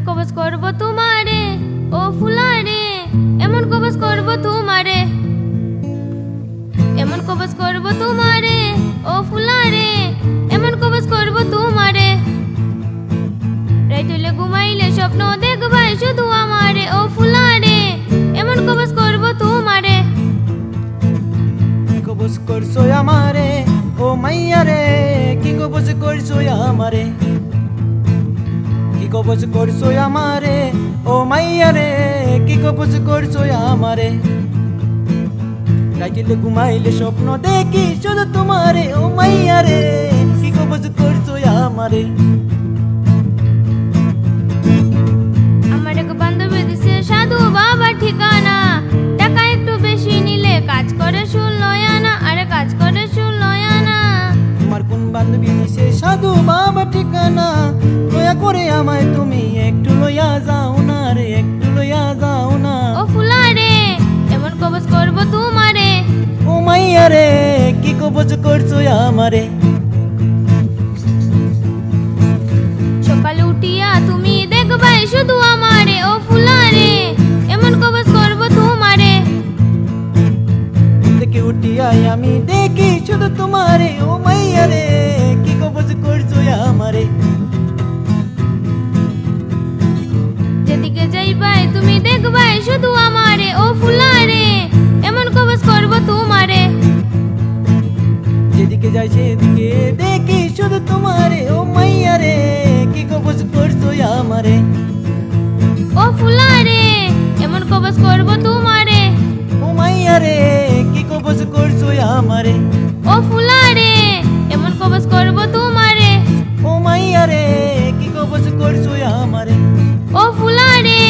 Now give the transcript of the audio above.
কবজ করব তোমারে ও ফুলারে, এমন কবজ করব তোমারে, এমন কবজ করব তোমারে ও ফুলারে, এমন কবজ করব তোমারে। রাইত হইলে ঘুমাইলে স্বপ্ন দেখবাই শুধু আমারে ও ফুলারে, এমন কবজ করব তোমারে। কবজ করছো আমারে ও মাইয়া রে, কি কবজ করছো আমারে, কি কবজ করছো আমারে ও মাইয়া রে, কি কবজ করছো আমারে। রাইলে ঘুমাইলে স্বপ্ন দেখি শুধু তোমারে ও মাইয়া রে, কি কবজ করছো আমারে। আমার এক বান্ধবী দিছে সাধু বাবার ঠিকানা, টাকা একটু বেশি নিলে কাজ করে শুনলয় আনা, আরে কাজ করে শুনলয় আনা। তোমার কোন বান্ধবী দিছে সাধু বাবা ঠিকানা, দয়া করে আমায় তুমি একটু লইয়া যাও না রে, একটু লইয়া যাও না। ও ফুলারে, এমন কবজ করব তোমারে। ও মাইয়া রে, কি কবজ করছো আমারে। সকালে উঠিয়া তুমি দেখবাই শুধু আমারে ও ফুলারে, এমন কবজ করব তোমারে। দেখে উঠিয়াই আমি দেখি শুধু তোমারে ও মাইয়া রে, কি কবজ করছো আমারে। যেদিকে যাইবাই তুমি দেখবাই শুধু আমারে ও ফুলারে, এমন কবজ করব তোমারে। যেদিকে যাই সেদিকে দেখি শুধু তোমারে ও মাইয়া রে, কি কবজ করছো আমারে। ও ফুলারে, এমন কবজ করব তোমারে। ও মাইয়া রে, কি কবজ করছো আমারে। ও ফুলারে, এমন কবজ করব তোমারে। ও মাইয়া রে, কি কবজ করছো আমারে। ও ফুলারে,